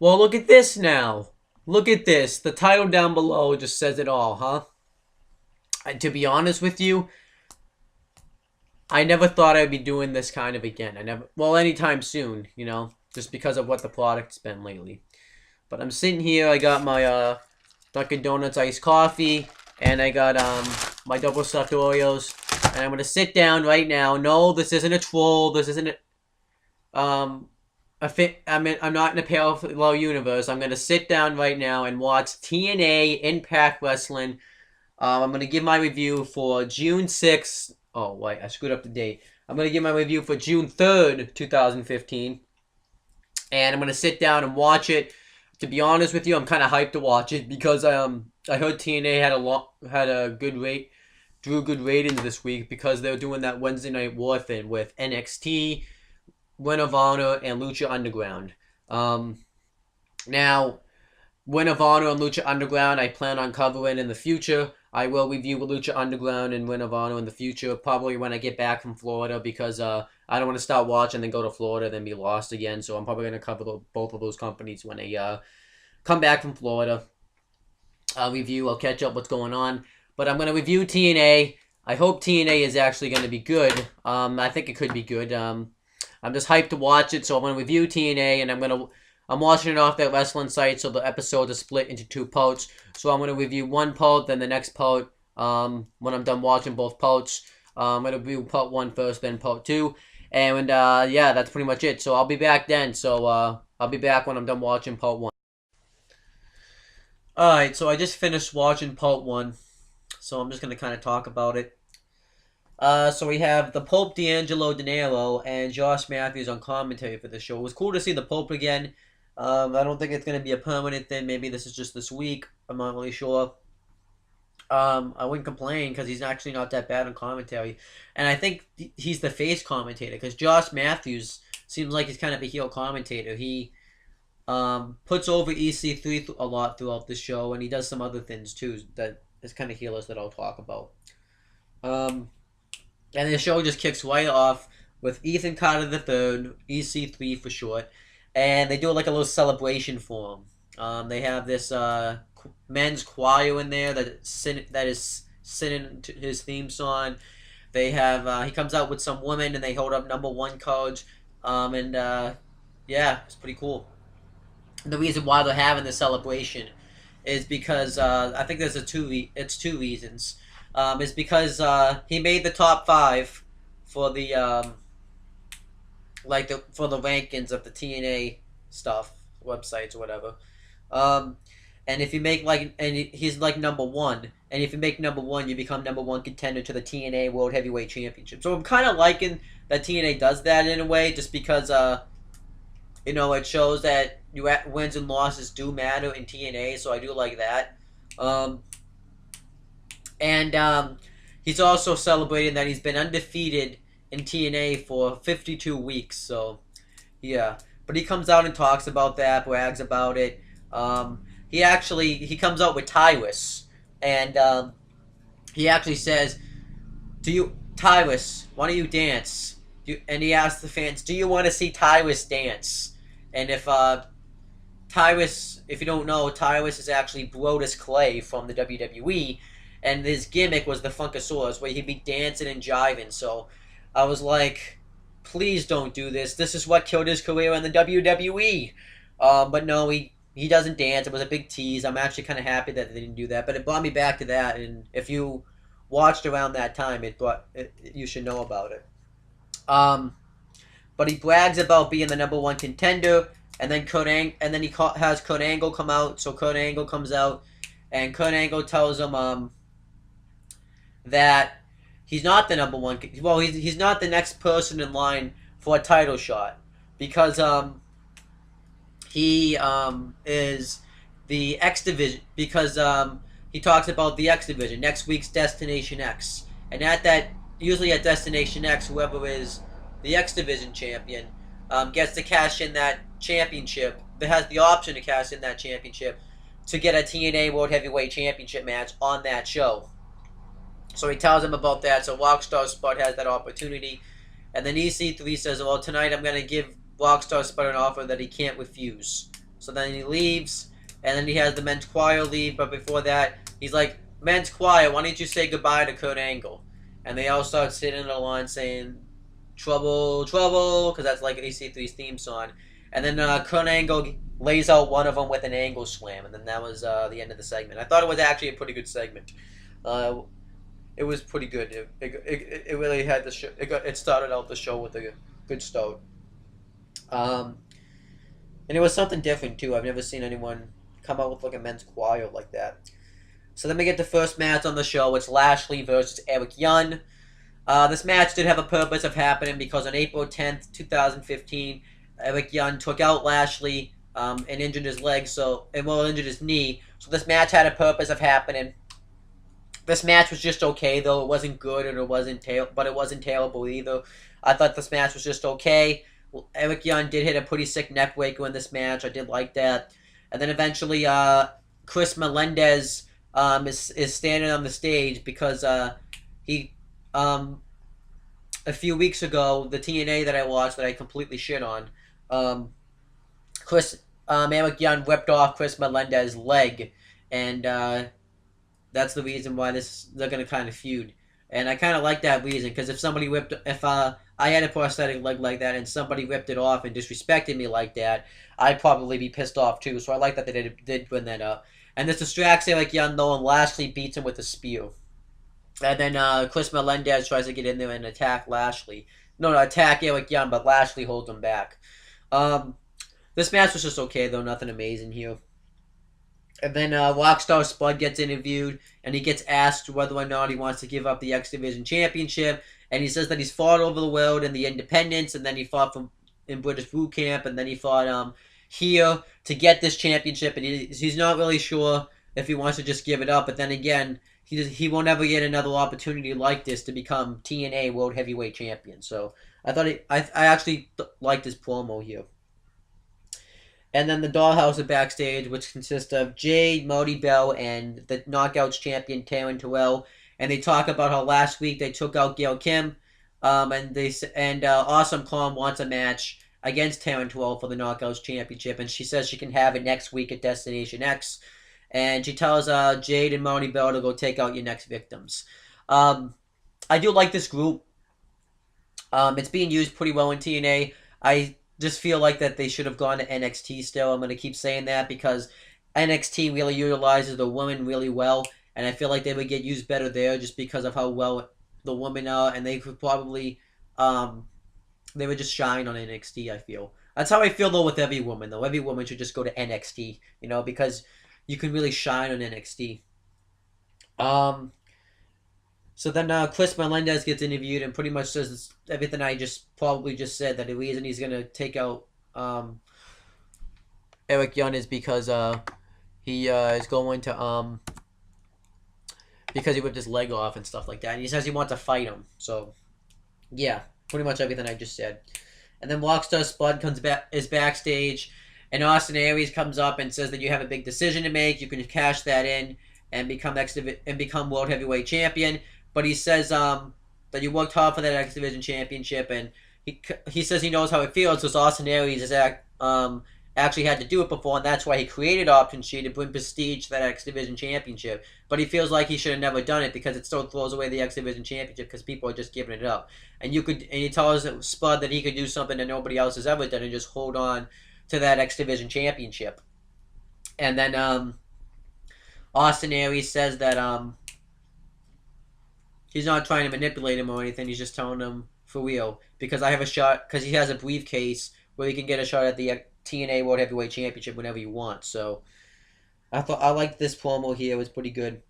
Well, look at this now. Look at this. The title down below just says it all, huh? And to be honest with you, I never thought I'd be doing this kind of again. Well, anytime soon, just because of what the product's been lately. But I'm sitting here, I got my Dunkin' Donuts iced coffee, and I got my double stuffed Oreos, and I'm gonna sit down right now. No, this isn't a troll. This isn't I'm not in a parallel universe. I'm gonna sit down right now and watch TNA Impact Wrestling. I'm gonna give my review for June 6th. Oh wait, I screwed up the date. I'm gonna give my review for June 3rd, 2015, and I'm gonna sit down and watch it. To be honest with you, I'm kind of hyped to watch it because I heard TNA had a good rate, drew good ratings this week because they're doing that Wednesday Night War thing with NXT, Ring of Honor, and Lucha Underground. Now, Ring of Honor and Lucha Underground, I plan on covering in the future. I will review Lucha Underground and Ring of Honor in the future, probably when I get back from Florida, because I don't want to start watching, then go to Florida, then be lost again. So I'm probably going to cover both of those companies when they come back from Florida. I'll catch up what's going on. But I'm going to review TNA. I hope TNA is actually going to be good. I think it could be good. I'm just hyped to watch it, so I'm going to review TNA, and I'm watching it off that wrestling site, so the episodes are split into two parts. So I'm going to review one part, then the next part, when I'm done watching both parts. I'm going to review part 1 first, then part 2. And, yeah, that's pretty much it. So I'll be back then. So, I'll be back when I'm done watching part 1. Alright, so I just finished watching part 1. So I'm just going to kind of talk about it. So we have the Pope D'Angelo Dinero and Josh Matthews on commentary for the show. It was cool to see the Pope again. I don't think it's going to be a permanent thing. Maybe this is just this week. I'm not really sure. I wouldn't complain because he's actually not that bad on commentary. And I think he's the face commentator because Josh Matthews seems like he's kind of a heel commentator. He puts over EC3 a lot throughout the show, and he does some other things too that is kind of healers that I'll talk about. And the show just kicks right off with Ethan Carter III, EC3 for short, and they do like a little celebration for him. They have this men's choir in there that is singing his theme song. They have he comes out with some women and they hold up #1 cards, yeah, it's pretty cool. And the reason why they're having the celebration is because I think there's two reasons. Is because he made the top 5 for the for the rankings of the TNA stuff websites or whatever. And if you make he's like #1, and if you make #1, you become #1 contender to the TNA World Heavyweight Championship. So I'm kind of liking that TNA does that in a way, just because it shows that wins and losses do matter in TNA. So I do like that. And he's also celebrating that he's been undefeated in TNA for 52 weeks. So, yeah. But he comes out and talks about that, brags about it. He comes out with Tyrus. And he actually says, Tyrus, why don't you dance? And he asks the fans, do you want to see Tyrus dance? And if Tyrus, if you don't know, Tyrus is actually Brodus Clay from the WWE. And his gimmick was the Funkasaurus, where he'd be dancing and jiving. So I was like, please don't do this. This is what killed his career in the WWE. But no, he doesn't dance. It was a big tease. I'm actually kind of happy that they didn't do that. But it brought me back to that. And if you watched around that time, you should know about it. But he brags about being the #1 contender. And then he has Kurt Angle come out. So Kurt Angle comes out. And Kurt Angle tells him that he's not the #1. Well, he's not the next person in line for a title shot, because he is the X Division, because he talks about the X Division, next week's Destination X, and usually at Destination X, whoever is the X Division champion gets to cash in that championship. That has the option to cash in that championship to get a TNA World Heavyweight Championship match on that show. So he tells him about that. So Rockstar Spud has that opportunity. And then EC3 says, well, tonight I'm going to give Rockstar Spud an offer that he can't refuse. So then he leaves, and then he has the men's choir leave. But before that, he's like, "Men's choir, why don't you say goodbye to Kurt Angle?" And they all start sitting in the line saying, "Trouble, trouble," because that's like EC3's theme song. And then Kurt Angle lays out one of them with an angle slam, and then that was the end of the segment. I thought it was actually a pretty good segment. Uh, it was pretty good. It really had the show. It started out the show with a good start. Um, and it was something different too. I've never seen anyone come out with like a men's choir like that. So then we get the first match on the show. It's Lashley versus Eric Young. This match did have a purpose of happening because on April 10th, 2015, Eric Young took out Lashley and injured his leg, injured his knee. So this match had a purpose of happening. This match was just okay, though. It wasn't good, and but it wasn't terrible either. I thought this match was just okay. Eric Young did hit a pretty sick neck breaker in this match. I did like that. And then eventually, Chris Melendez is standing on the stage because he a few weeks ago, the TNA that I watched that I completely shit on, Eric Young ripped off Chris Melendez's leg, and that's the reason why they're gonna kind of feud. And I kind of like that reason because if I had a prosthetic leg like that and somebody ripped it off and disrespected me like that, I'd probably be pissed off too. So I like that they did bring that up. And this distracts Eric Young though, and Lashley beats him with a spear. And then Chris Melendez tries to get in there and attack Lashley. No, attack Eric Young, but Lashley holds him back. This match was just okay though, nothing amazing here. And then Rockstar Spud gets interviewed, and he gets asked whether or not he wants to give up the X Division Championship. And he says that he's fought over the world in the Independents, and then he fought in British Boot Camp, and then he fought here to get this championship. And he's not really sure if he wants to just give it up. But then again, he won't ever get another opportunity like this to become TNA World Heavyweight Champion. So I actually liked his promo here. And then the Dollhouse are backstage, which consists of Jade, Marty Bell, and the Knockouts champion Taryn Terrell. And they talk about how last week they took out Gail Kim, and Awesome Kong wants a match against Taryn Terrell for the Knockouts championship, and she says she can have it next week at Destination X. And she tells Jade and Marty Bell to go take out your next victims. I do like this group. It's being used pretty well in TNA. I just feel like that they should have gone to NXT still. I'm going to keep saying that because NXT really utilizes the women really well, and I feel like they would get used better there just because of how well the women are, and they could probably, they would just shine on NXT, I feel. That's how I feel, though, with every woman, though. Every woman should just go to NXT, because you can really shine on NXT. So then Chris Melendez gets interviewed and pretty much says everything I probably just said, that the reason he's going to take out Eric Young is because he is going to because he ripped his leg off and stuff like that. And he says he wants to fight him. So yeah, pretty much everything I just said. And then Rockstar Spud is backstage, and Austin Aries comes up and says that you have a big decision to make. You can cash that in and become World Heavyweight Champion. But he says that you worked hard for that X Division Championship, and he says he knows how it feels because Austin Aries has actually had to do it before, and that's why he created Option G to bring prestige to that X Division Championship. But he feels like he should have never done it because it still throws away the X Division Championship because people are just giving it up. And he tells Spud that he could do something that nobody else has ever done and just hold on to that X Division Championship. And then Austin Aries says that he's not trying to manipulate him or anything. He's just telling him for real because I have a shot because he has a briefcase where he can get a shot at the TNA World Heavyweight Championship whenever you want. So I liked this promo here. It was pretty good.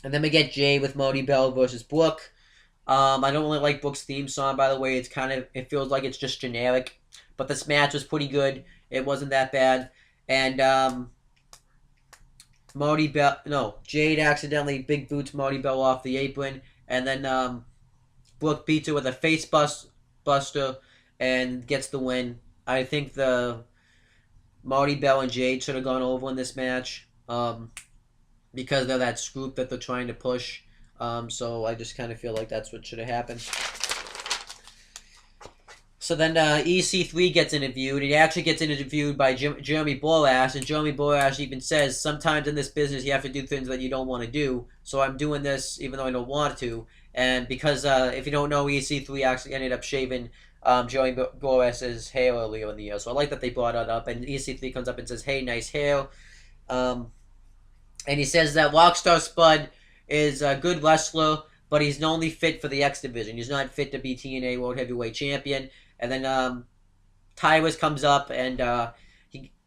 And then we get Jay with Marty Bell versus Brooke. I don't really like Brooke's theme song, by the way. It feels like it's just generic. But this match was pretty good. It wasn't that bad. And Jade accidentally big boots Marty Bell off the apron. And then Brooke beats her with a face buster and gets the win. I think the Marty Bell and Jade should have gone over in this match because they're that scoop that they're trying to push. So I just kind of feel like that's what should have happened. So then EC3 gets interviewed. He actually gets interviewed by Jeremy Borash, and Jeremy Borash even says, sometimes in this business you have to do things that you don't want to do, so I'm doing this even though I don't want to. And because, if you don't know, EC3 actually ended up shaving Jeremy Borash's hair earlier in the year. So I like that they brought it up, and EC3 comes up and says, hey, nice hair. Um, and he says that Rockstar Spud is a good wrestler, but he's only fit for the X Division. He's not fit to be TNA World Heavyweight Champion. And then Tyrus comes up, and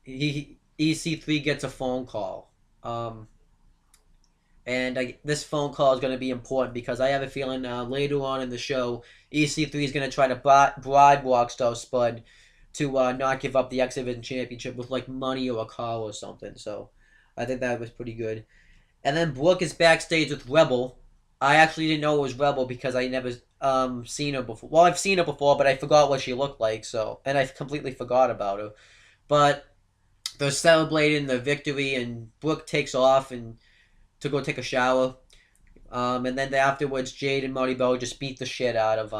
he EC3 gets a phone call. And this phone call is going to be important because I have a feeling later on in the show, EC3 is going to try to bribe Rockstar Spud to not give up the X Division Championship with like money or a car or something. So I think that was pretty good. And then Brooke is backstage with Rebel. I actually didn't know it was Rebel because I never seen her before. Well, I've seen her before, but I forgot what she looked like. And I completely forgot about her. But they're celebrating the victory, and Brooke takes off and to go take a shower. And then afterwards, Jade and Marty Bell just beat the shit out of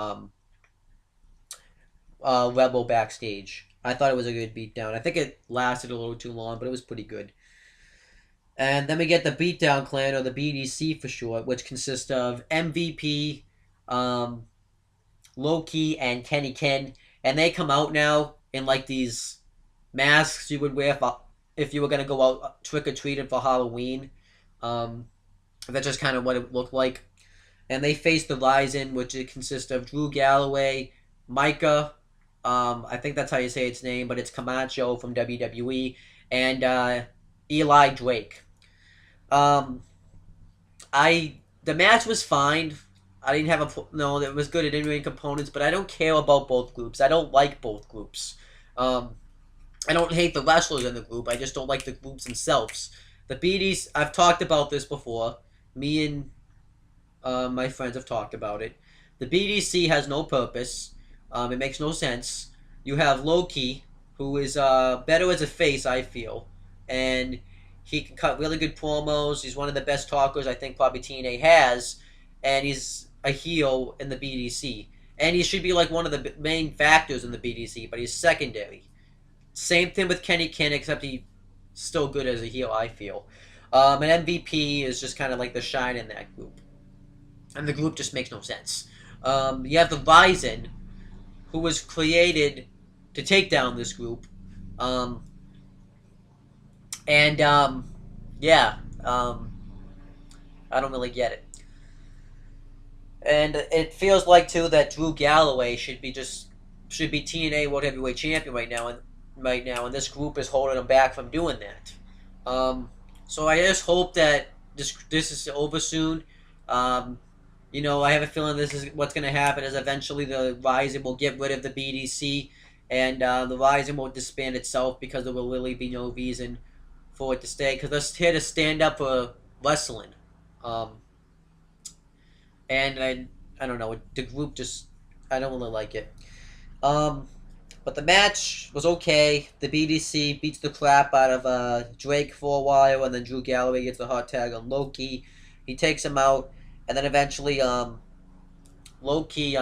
Rebel backstage. I thought it was a good beatdown. I think it lasted a little too long, but it was pretty good. And then we get the Beatdown Clan, or the BDC for short, which consists of MVP, Loki, and Kenny Ken. And they come out now in like these masks you would wear if you were going to go out trick-or-treating for Halloween. That's just kind of what it looked like. And they face the Ryzen, which it consists of Drew Galloway, Micah, I think that's how you say its name, but it's Camacho from WWE, and Eli Drake. The match was fine. I didn't have it was good at in-ring components, but I don't care about both groups. I don't like both groups. I don't hate the wrestlers in the group. I just don't like the groups themselves. The BDs, I've talked about this before. Me and my friends have talked about it. The BDC has no purpose. It makes no sense. You have Loki, who is better as a face, I feel, and he can cut really good promos. He's one of the best talkers I think probably TNA has, and he's a heel in the BDC. And he should be like one of the main factors in the BDC, but he's secondary. Same thing with Kenny Ken, except he's still good as a heel, I feel. And MVP is just kind of like the shine in that group. And the group just makes no sense. You have the Ryzen, who was created to take down this group. I don't really get it. And it feels like too that Drew Galloway should be TNA World Heavyweight Champion right now, and this group is holding him back from doing that. So I just hope that this is over soon. I have a feeling this is what's going to happen. Is eventually the Ryzen will get rid of the BDC, and the Ryzen will disband itself because there will really be no reason for it to stay. Because they're here to stand up for wrestling. And I don't know, the group just, I don't really like it. But the match was okay. The BDC beats the crap out of Drake for a while, and then Drew Galloway gets the hot tag on Loki. He takes him out, and then eventually Loki,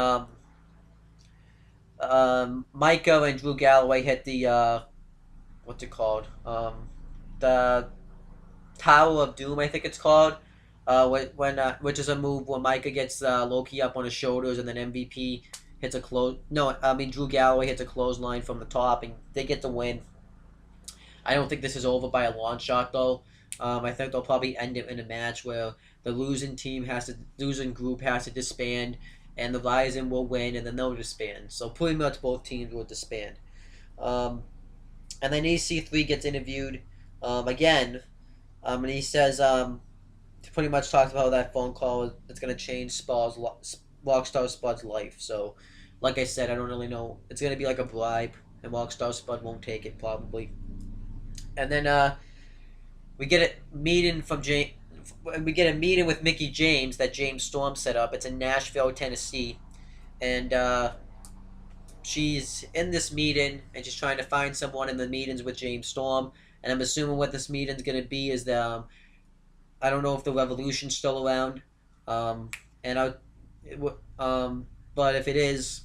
Micah and Drew Galloway hit the, what's it called? The Tower of Doom, I think it's called. Which is a move where Micah gets Loki up on his shoulders, and then MVP hits Drew Galloway hits a clothesline from the top, and they get the win. I don't think this is over by a long shot, though. I think they'll probably end it in a match where the losing group has to disband, and the Ryzen will win, and then they'll disband. So pretty much both teams will disband. And then EC3 gets interviewed again, and he says pretty much talks about how that phone call is going to change Rockstar Spud's life. So, like I said, I don't really know. It's going to be like a bribe, and Rockstar Spud won't take it probably. And then we get a meeting with Mickey James that James Storm set up. It's in Nashville, Tennessee, and she's in this meeting, and she's trying to find someone in the meetings with James Storm. And I'm assuming what this meeting's going to be is the I don't know if the Revolution's still around, but if it is,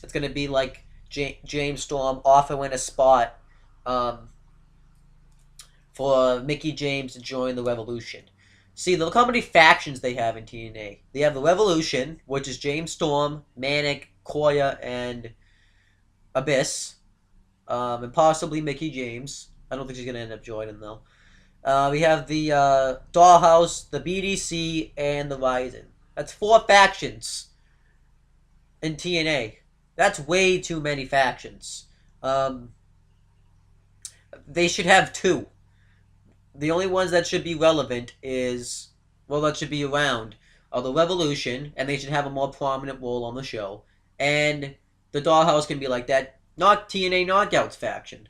it's gonna be like James Storm offering a spot um, for Mickey James to join the Revolution. See, look how many factions they have in TNA. They have the Revolution, which is James Storm, Manic, Koya, and Abyss, and possibly Mickey James. I don't think she's gonna end up joining though. We have the Dollhouse, the BDC, and the Rising. That's 4 factions in TNA. That's way too many factions. Um, they should have 2. The only ones that should be relevant is, well, that should be around, are the Revolution, and they should have a more prominent role on the show. And the Dollhouse can be like that, not TNA Knockouts faction.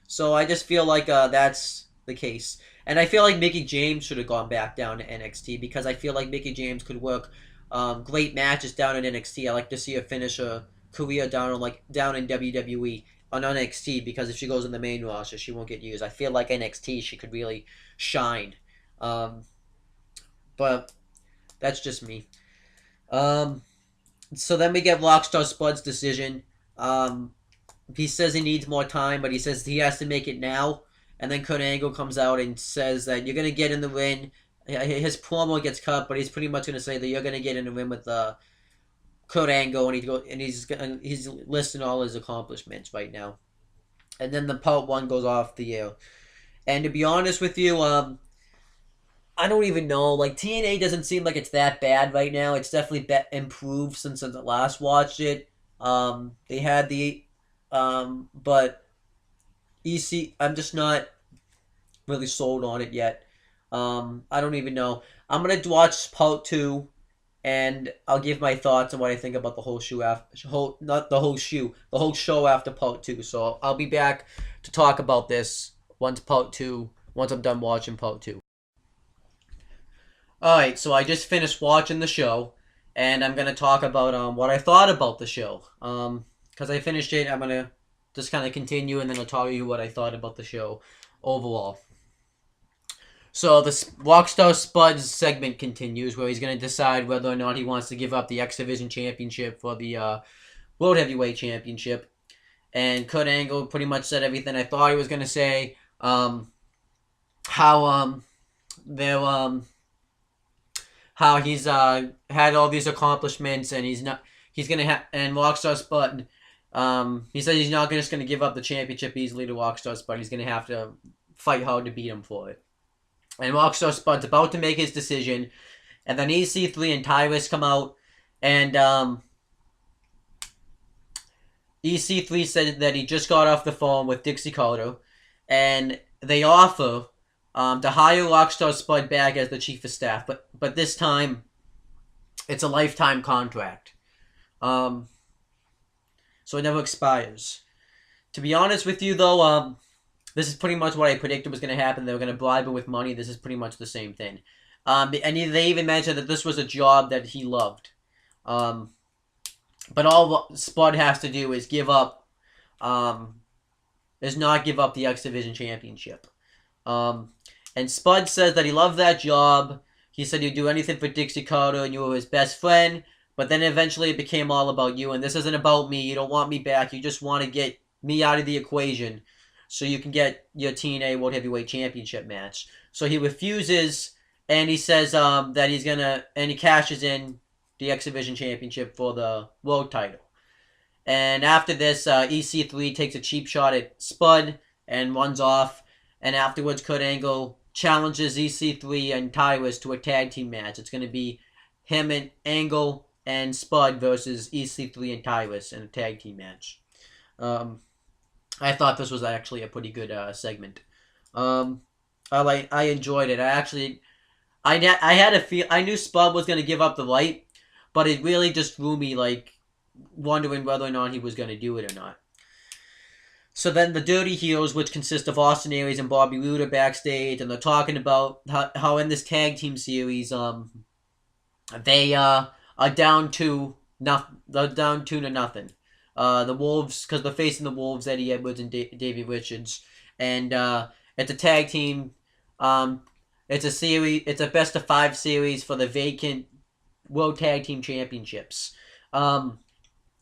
So I just feel like that's the case. And I feel like Mickey James should have gone back down to NXT because I feel like Mickey James could work great matches down in NXT. I like to see her finish her career down in WWE on NXT because if she goes in the main roster, she won't get used. I feel like NXT she could really shine. But that's just me. So then we get Rockstar Spud's decision. He says he needs more time, but he says he has to make it now. And then Kurt Angle comes out and says that you're going to get in the ring. His promo gets cut, but he's pretty much going to say that you're going to get in the ring with Kurt Angle, and he's listing all his accomplishments right now. And then the part 1 goes off the air. And to be honest with you, I don't even know. Like, TNA doesn't seem like it's that bad right now. It's definitely improved since I last watched it. They had the... but EC, I'm just not really sold on it yet. I don't even know. I'm gonna watch part 2, and I'll give my thoughts on what I think about the whole show the whole show after part 2. So I'll be back to talk about this once I'm done watching part 2. Alright, so I just finished watching the show, and I'm gonna talk about what I thought about the show. Because I finished it, I'm gonna just kind of continue, and then I'll tell you what I thought about the show overall. So the Rockstar Spud's segment continues, where he's going to decide whether or not he wants to give up the X Division Championship for the World Heavyweight Championship. And Kurt Angle pretty much said everything I thought he was going to say. How he's had all these accomplishments, and and Rockstar Spud. He said he's not just going to give up the championship easily to Rockstar Spud. He's going to have to fight hard to beat him for it. And Rockstar Spud's about to make his decision. And then EC3 and Tyrus come out. And EC3 said that he just got off the phone with Dixie Carter. And they offer to hire Rockstar Spud back as the chief of staff. But this time, it's a lifetime contract. So it never expires. To be honest with you, though, this is pretty much what I predicted was going to happen. They were going to bribe him with money. This is pretty much the same thing. And they even mentioned that this was a job that he loved. But all Spud has to do is not give up the X Division Championship. And Spud says that he loved that job. He said he'd do anything for Dixie Carter, and you were his best friend. But then eventually it became all about you, and this isn't about me. You don't want me back. You just want to get me out of the equation so you can get your TNA World Heavyweight Championship match. So he refuses, and he says that he's going to, and he cashes in the X Division Championship for the world title. And after this, EC3 takes a cheap shot at Spud and runs off, and afterwards Kurt Angle challenges EC3 and Tyrus to a tag team match. It's going to be him and Angle and Spud versus EC3 and Tyrus in a tag team match. I thought this was actually a pretty good segment. I enjoyed it. I knew Spud was going to give up the light, but it really just threw me, like, wondering whether or not he was going to do it or not. So then the Dirty Heels, which consist of Austin Aries and Bobby Roode, are backstage, and they're talking about how in this tag team series, they are down to nothing. The Wolves, because they're facing the Wolves, Eddie Edwards and Davey Richards, and it's a tag team. It's a series. It's a best of 5 series for the vacant World Tag Team Championships.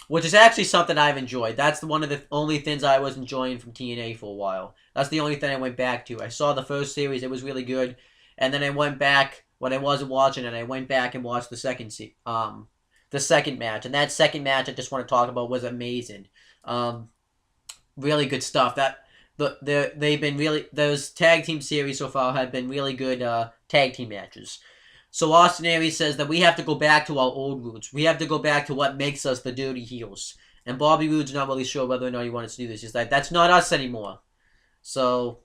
which is actually something I've enjoyed. That's one of the only things I was enjoying from TNA for a while. That's the only thing I went back to. I saw the first series; it was really good, and then I went back when I wasn't watching it. I went back and watched the second match, and that second match I just want to talk about was amazing. Um, really good stuff. They've been really those tag team series so far have been really good tag team matches. So Austin Aries says that we have to go back to our old roots. We have to go back to what makes us the dirty heels. And Bobby Roode's not really sure whether or not he wants to do this. He's like, that's not us anymore. So,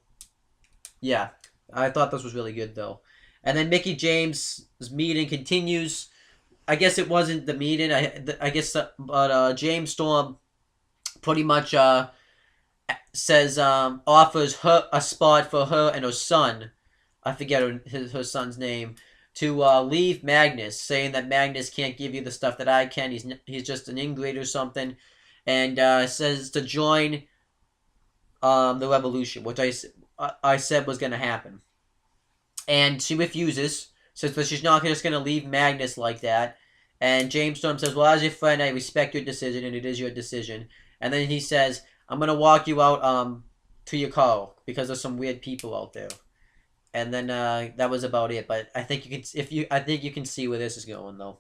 yeah. I thought this was really good, though. And then Mickey James' meeting continues. I guess it wasn't the meeting. I guess, but James Storm pretty much says, offers her a spot for her and her son. I forget her son's name. To leave Magnus, saying that Magnus can't give you the stuff that I can. He's just an ingrate or something, and says to join the revolution, which I said was going to happen. And she refuses, says that she's not just going to leave Magnus like that. And James Storm says, well, as your friend, I respect your decision, and it is your decision. And then he says, I'm going to walk you out to your car because there's some weird people out there. And then that was about it. But I think you can see where this is going though.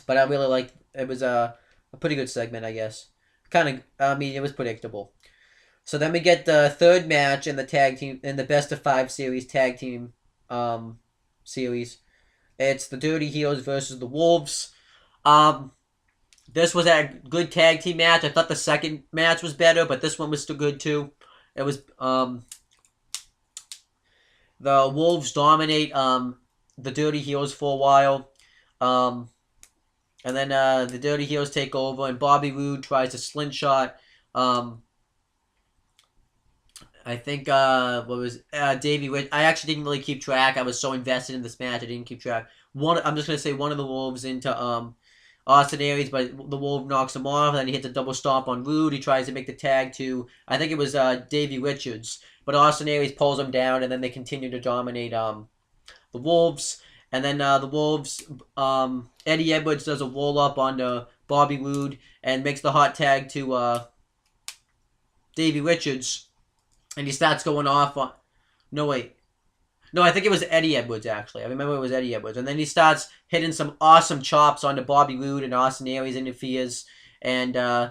But I really liked it. Was a pretty good segment, I guess. It was predictable. So then we get the third match in the tag team in the best of 5 series tag team series. It's the Dirty Heels versus the Wolves. This was a good tag team match. I thought the second match was better, but this one was still good too. It was the Wolves dominate the Dirty Heels for a while. And then the Dirty Heels take over, and Bobby Roode tries to slingshot. I think what was Davey Rich. I actually didn't really keep track. I was so invested in this match, I didn't keep track. I'm just gonna say one of the Wolves into Austin Aries, but the Wolf knocks him off. Then he hits a double stomp on Roode. He tries to make the tag to, I think it was Davey Richards. But Austin Aries pulls him down, and then they continue to dominate the Wolves. And then the Wolves, Eddie Edwards does a roll-up on Bobby Roode and makes the hot tag to Davey Richards. And he starts going off on... No, wait. No, I think it was Eddie Edwards, actually. I remember it was Eddie Edwards. And then he starts hitting some awesome chops onto Bobby Roode, and Austin Aries interferes. And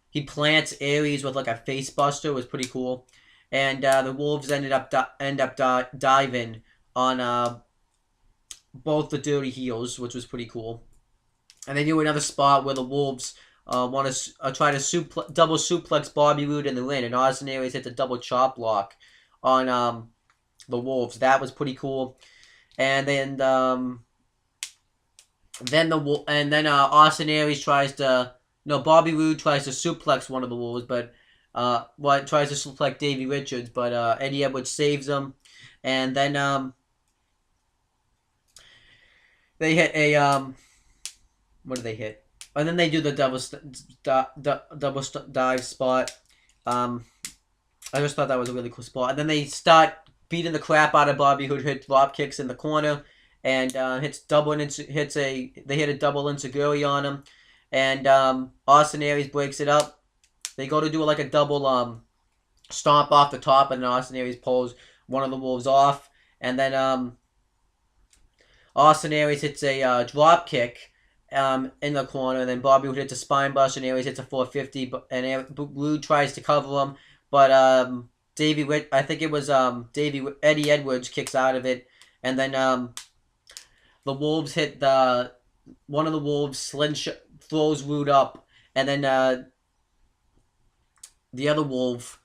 he plants Aries with like a face buster. It was pretty cool. And the Wolves end up diving on both the Dirty Heels, which was pretty cool. And they do another spot where the Wolves want to try to double suplex Bobby Roode in the ring, and Austin Aries hits a double chop block on the Wolves. That was pretty cool. And then Austin Aries tries to Bobby Roode tries to suplex one of the Wolves, but tries to suplex Davey Richards, but Eddie Edwards saves him. And then they hit a what do they hit? And then they do the double dive spot. I just thought that was a really cool spot. And then they start beating the crap out of Bobby, who hit drop kicks in the corner, and they hit a double enziguri on him, and Austin Aries breaks it up. They go to do like a double stomp off the top, and then Austin Aries pulls one of the Wolves off, and then Austin Aries hits a drop kick in the corner, and then Bobby Roode hits a spine buster, and Aries hits a 450, and Roode tries to cover him, but Eddie Edwards kicks out of it, and then the Wolves hit one of the Wolves slingshot throws Roode up, and then the other Wolf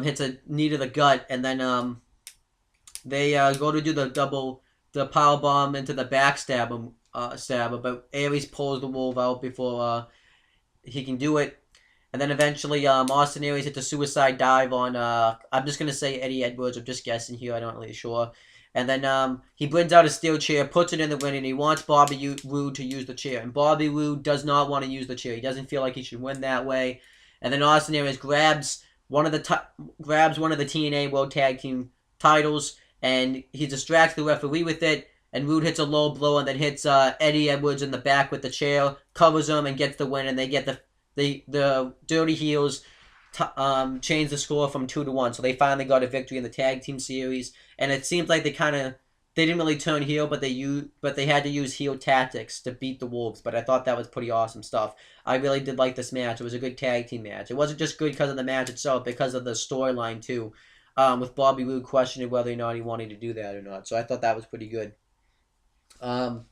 hits a knee to the gut, and then they go to do the power bomb into the backstab stabber, but Aries pulls the Wolf out before he can do it. And then eventually Austin Aries hits a suicide dive on I'm just gonna say Eddie Edwards. I'm just guessing here, I'm not really sure. And then he brings out a steel chair, puts it in the ring, and he wants Bobby Roode to use the chair. And Bobby Roode does not want to use the chair. He doesn't feel like he should win that way. And then Austin Aries grabs one of the TNA World Tag Team titles, and he distracts the referee with it. and Rude hits a low blow and then hits Eddie Edwards in the back with the chair, covers him, and gets the win, and they get the Dirty Heels change the score from 2-1, so they finally got a victory in the tag team series. And it seems like they didn't really turn heel, but they had to use heel tactics to beat the Wolves. But I thought that was pretty awesome stuff. I really did like this match. It was a good tag team match. It wasn't just good because of the match itself, because of the storyline too, with Bobby Roode questioning whether or not he wanted to do that or not. So I thought that was pretty good. And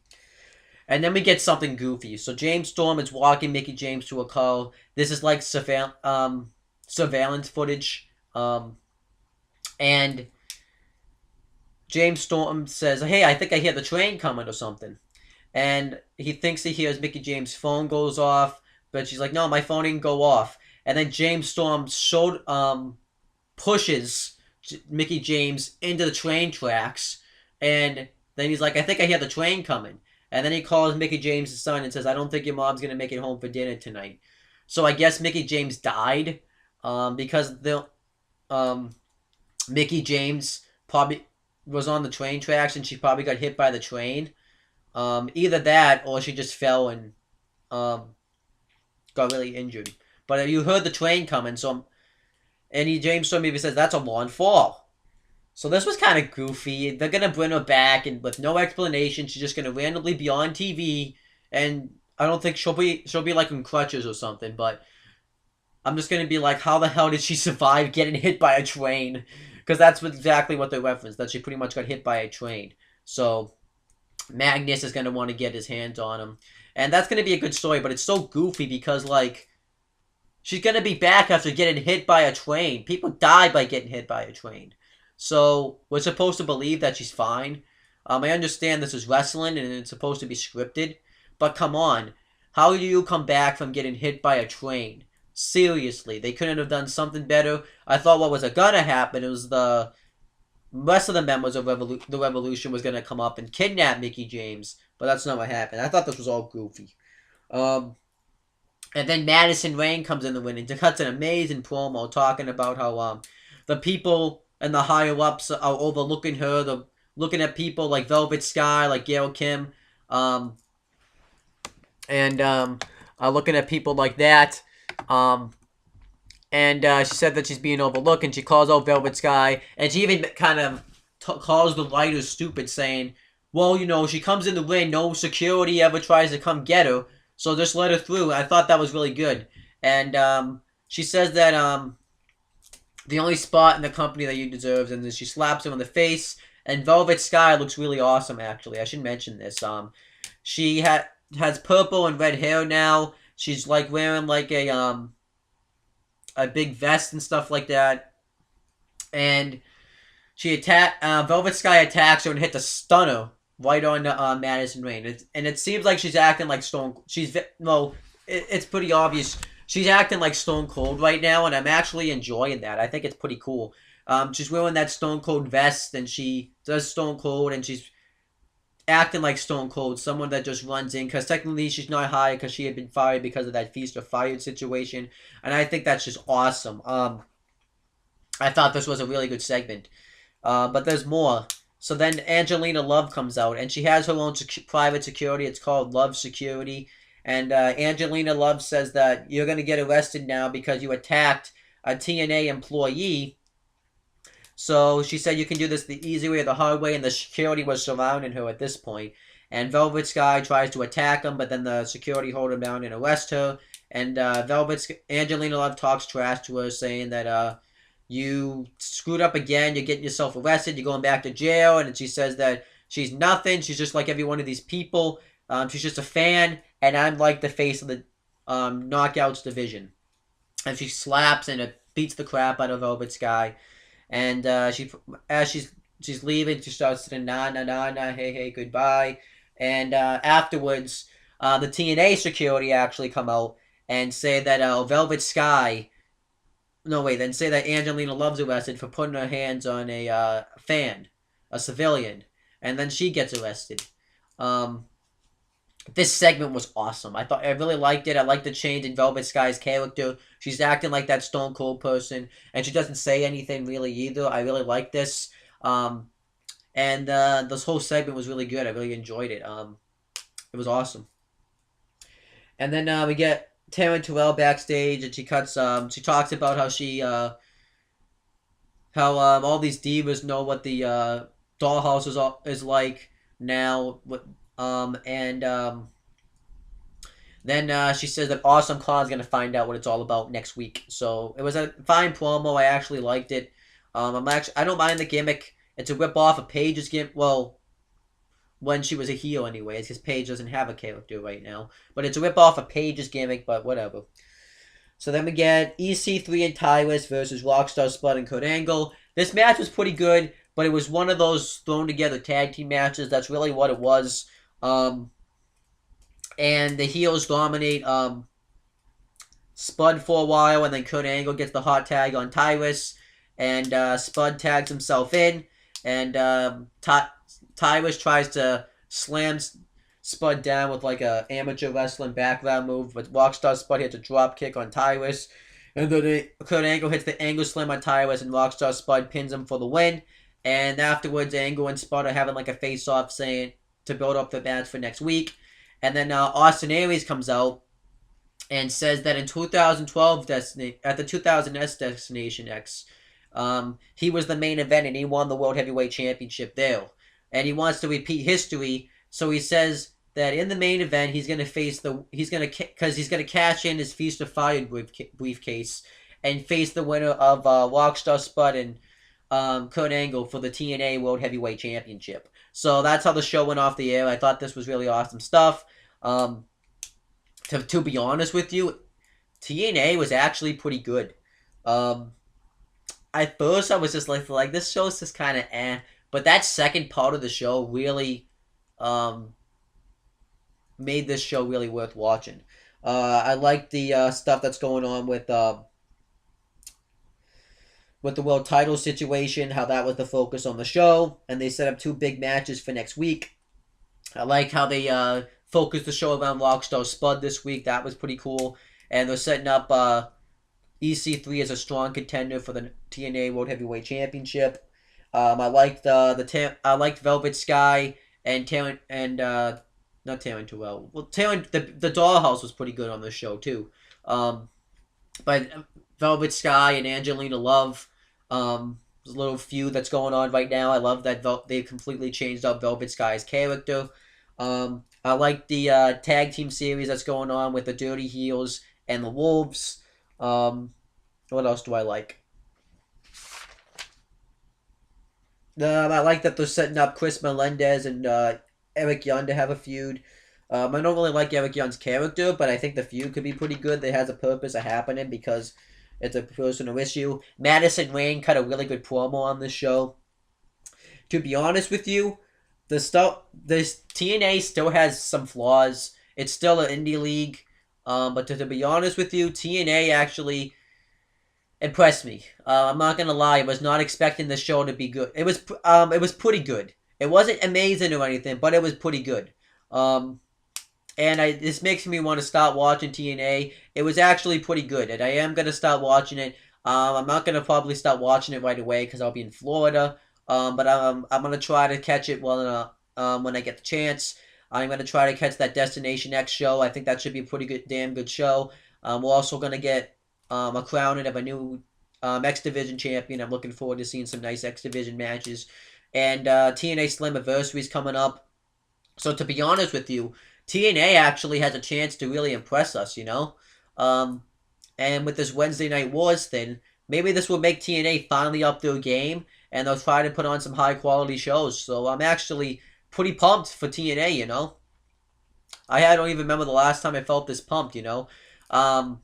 then we get something goofy. So James Storm is walking Mickie James to a car. This is like surveillance footage. And James Storm says, "Hey, I think I hear the train coming or something." And he thinks he hears Mickie James' phone goes off, but she's like, "No, my phone didn't go off." And then James Storm pushes Mickie James into the train tracks, and then he's like, "I think I hear the train coming." And then he calls Mickie James' son and says, "I don't think your mom's going to make it home for dinner tonight." So I guess Mickie James died because Mickie James probably was on the train tracks and she probably got hit by the train. Either that or she just fell and got really injured. But you heard the train coming, James Storm even says that's a long fall. So this was kind of goofy. They're gonna bring her back and with no explanation, she's just gonna randomly be on TV, and I don't think she'll be like in crutches or something. But I'm just gonna be like, how the hell did she survive getting hit by a train? Because that's exactly what they referenced, that she pretty much got hit by a train. So Magnus is gonna want to get his hands on him, and that's gonna be a good story. But it's so goofy because like she's gonna be back after getting hit by a train. People die by getting hit by a train. So we're supposed to believe that she's fine. I understand this is wrestling and it's supposed to be scripted, but come on, how do you come back from getting hit by a train? Seriously, they couldn't have done something better. I thought what was gonna happen was the rest of the members of the Revolution was gonna come up and kidnap Mickie James, but that's not what happened. I thought this was all goofy. And then Madison Rayne comes in the win and cuts an amazing promo talking about how the people and the higher ups are overlooking her. They're looking at people like Velvet Sky, like Gail Kim, and are looking at people like that. And she said that she's being overlooked, and she calls out Velvet Sky, and she even kind of calls the writers stupid, saying, "Well, you know, she comes in the ring, no security ever tries to come get her, so just let her through." I thought that was really good. And she says that the only spot in the company that you deserve, and then she slaps him in the face. And Velvet Sky looks really awesome, actually. I should mention this. She has purple and red hair now. She's like wearing like a big vest and stuff like that. And Velvet Sky attacks her and hits a stunner right on Madison Rayne. And it seems like she's acting like it's pretty obvious. She's acting like Stone Cold right now, and I'm actually enjoying that. I think it's pretty cool. She's wearing that Stone Cold vest, and she does Stone Cold, and she's acting like Stone Cold, someone that just runs in, because technically she's not hired because she had been fired because of that Feast or Fired situation, and I think that's just awesome. I thought this was a really good segment, but there's more. So then Angelina Love comes out, and she has her own private security. It's called Love Security. And Angelina Love says that you're going to get arrested now because you attacked a TNA employee. So she said you can do this the easy way or the hard way, and the security was surrounding her at this point. And Velvet Sky tries to attack him, but then the security hold him down and arrest her. And Angelina Love talks trash to her, saying that you screwed up again, you're getting yourself arrested, you're going back to jail. And she says that she's nothing, she's just like every one of these people. She's just a fan, and I'm like the face of the Knockouts division. And she slaps and beats the crap out of Velvet Sky. And as she's leaving, she starts saying, "Nah, nah, nah, nah, hey, hey, goodbye." And afterwards, the TNA security actually come out and say that Velvet Sky... No, wait, then say that Angelina Love's arrested for putting her hands on a fan, a civilian. And then she gets arrested. This segment was awesome. I really liked it. I liked the change in Velvet Sky's character. She's acting like that Stone Cold person, and she doesn't say anything really either. I really like this. and this whole segment was really good. I really enjoyed it. It was awesome. And then we get Taryn Terrell backstage, and she talks about how all these divas know what the dollhouse is like now. And then she says that Awesome Khan's gonna find out what it's all about next week. So it was a fine promo. I actually liked it. I don't mind the gimmick. It's a rip off of Paige's gimmick. Well, when she was a heel, anyways, because Paige doesn't have a character right now. But it's a rip off of Paige's gimmick. But whatever. So then we get EC3 and Tyrus versus Rockstar Spud and Kurt Angle. This match was pretty good, but it was one of those thrown together tag team matches. That's really what it was. And the heels dominate Spud for a while, and then Kurt Angle gets the hot tag on Tyrus, and Spud tags himself in, and Tyrus tries to slam Spud down with like a amateur wrestling background move, but Rockstar Spud hits a drop kick on Tyrus, and then Kurt Angle hits the angle slam on Tyrus, and Rockstar Spud pins him for the win. And afterwards, Angle and Spud are having like a face-off, saying to build up the match for next week. And then Austin Aries comes out and says that in 2012 at the 2000S Destination X, he was the main event and he won the World Heavyweight Championship there. And he wants to repeat history, so he says that in the main event he's gonna cash in his Feast of Fire briefcase and face the winner of Rockstar Spud and Kurt Angle for the TNA World Heavyweight Championship. So that's how the show went off the air. I thought this was really awesome stuff. To be honest with you, TNA was actually pretty good. At first I was just like this show's just kind of but that second part of the show really made this show really worth watching. I like the stuff that's going on with the world title situation, how that was the focus on the show, and they set up 2 big matches for next week. I like how they focused the show around Rockstar Spud this week. That was pretty cool. And they're setting up EC3 as a strong contender for the TNA World Heavyweight Championship. I liked I liked Velvet Sky and Talent and not Talent too well. Well, Talent the Dollhouse was pretty good on the show too. But Velvet Sky and Angelina Love. There's a little feud that's going on right now. I love that they completely changed up Velvet Sky's character. I like the tag team series that's going on with the Dirty Heels and the Wolves. What else do I like? I like that they're setting up Chris Melendez and Eric Young to have a feud. I don't really like Eric Young's character, but I think the feud could be pretty good. That has a purpose of happening because it's a personal issue. Madison Rayne cut a really good promo on this show. To be honest with you, this TNA still has some flaws. It's still an indie league, but to be honest with you, TNA actually impressed me. I'm not gonna lie, I was not expecting the show to be good. It was pretty good. It wasn't amazing or anything, but it was pretty good. And this makes me want to start watching TNA. It was actually pretty good, and I am going to start watching it. I'm not going to probably start watching it right away because I'll be in Florida. But I'm going to try to catch it when I get the chance. I'm going to try to catch that Destination X show. I think that should be a pretty good, damn good show. We're also going to get a crowning of a new X Division champion. I'm looking forward to seeing some nice X Division matches. And TNA Slammiversary is coming up. So to be honest with you, TNA actually has a chance to really impress us, you know? And with this Wednesday Night Wars thing, maybe this will make TNA finally up their game, and they'll try to put on some high-quality shows. So I'm actually pretty pumped for TNA, you know? I don't even remember the last time I felt this pumped, you know? I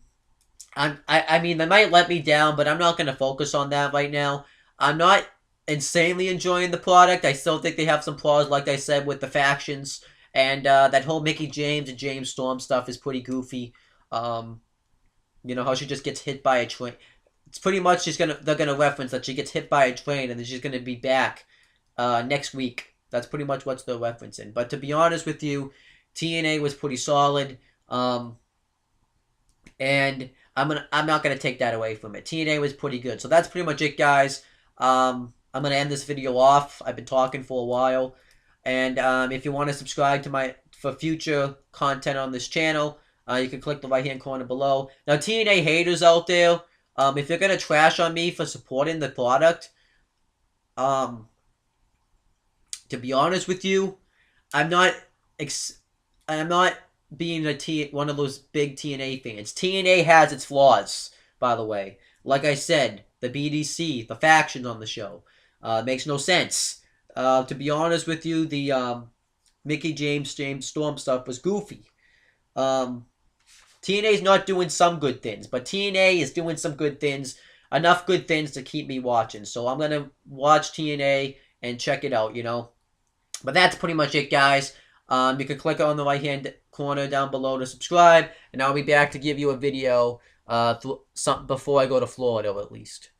mean, they might let me down, but I'm not going to focus on that right now. I'm not insanely enjoying the product. I still think they have some flaws, like I said, with the factions. And that whole Mickey James and James Storm stuff is pretty goofy. You know, how she just gets hit by a train. It's pretty much they're gonna reference that she gets hit by a train and then she's gonna be back next week. That's pretty much what they're referencing. But to be honest with you, TNA was pretty solid. And I'm not gonna take that away from it. TNA was pretty good. So that's pretty much it, guys. I'm gonna end this video off. I've been talking for a while, and if you want to subscribe to for future content on this channel, you can click the right hand corner below. Now, TNA haters out there, if you're gonna trash on me for supporting the product, to be honest with you, I'm not I'm not being one of those big TNA fans. TNA has its flaws, by the way. Like I said, the BDC, the faction on the show, makes no sense. To be honest with you, the Mickey James Storm stuff was goofy. TNA's not doing some good things, but TNA is doing some good things. Enough good things to keep me watching. So I'm gonna watch TNA and check it out, you know. But that's pretty much it, guys. You can click on the right-hand corner down below to subscribe, and I'll be back to give you a video before I go to Florida, at least.